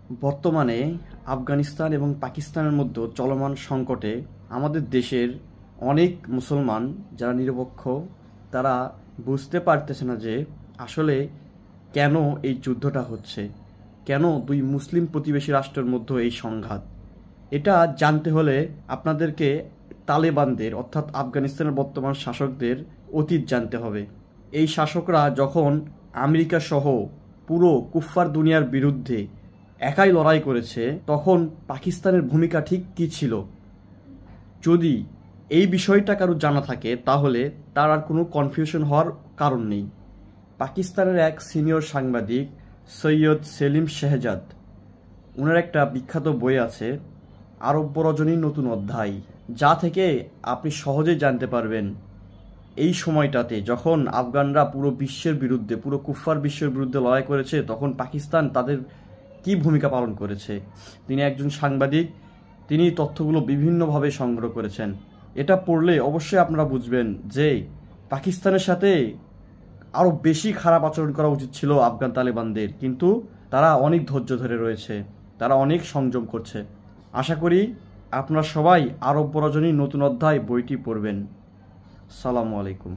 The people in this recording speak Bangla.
বর্তমানে আফগানিস্তান এবং পাকিস্তানের মধ্যে চলমান সংকটে আমাদের দেশের অনেক মুসলমান যারা নিরপেক্ষ তারা বুঝতে পারতেছে না যে আসলে কেন এই যুদ্ধটা হচ্ছে, কেন দুই মুসলিম প্রতিবেশী রাষ্ট্রের মধ্যে এই সংঘাত। এটা জানতে হলে আপনাদেরকে তালেবানদের অর্থাৎ আফগানিস্তানের বর্তমান শাসকদের অতীত জানতে হবে। এই শাসকরা যখন আমেরিকা সহ পুরো কুফফার দুনিয়ার বিরুদ্ধে একাই লড়াই করেছে তখন পাকিস্তানের ভূমিকা ঠিক কী ছিল, যদি এই বিষয়টা কারো জানা থাকে তাহলে তার আর কোনো কনফিউশন হওয়ার কারণ নেই। পাকিস্তানের এক সিনিয়র সাংবাদিক সৈয়দ সেলিম শেহজাদ, ওনার একটা বিখ্যাত বই আছে আরব্য রজনীর নতুন অধ্যায়, যা থেকে আপনি সহজেই জানতে পারবেন এই সময়টাতে যখন আফগানরা পুরো বিশ্বের বিরুদ্ধে, পুরো কুফফার বিশ্বের বিরুদ্ধে লড়াই করেছে তখন পাকিস্তান তাদের কি ভূমিকা পালন করেছে। তিনি একজন সাংবাদিক, তিনি তথ্যগুলো বিভিন্নভাবে সংগ্রহ করেছেন। এটা পড়লে অবশ্যই আপনারা বুঝবেন যে পাকিস্তানের সাথে আরও বেশি খারাপ আচরণ করা উচিত ছিল আফগান তালেবানদের, কিন্তু তারা অনেক ধৈর্য ধরে রয়েছে, তারা অনেক সংযম করছে। আশা করি আপনারা সবাই আরব্য রজনীর নতুন অধ্যায় বইটি পড়বেন। আসসালামু আলাইকুম।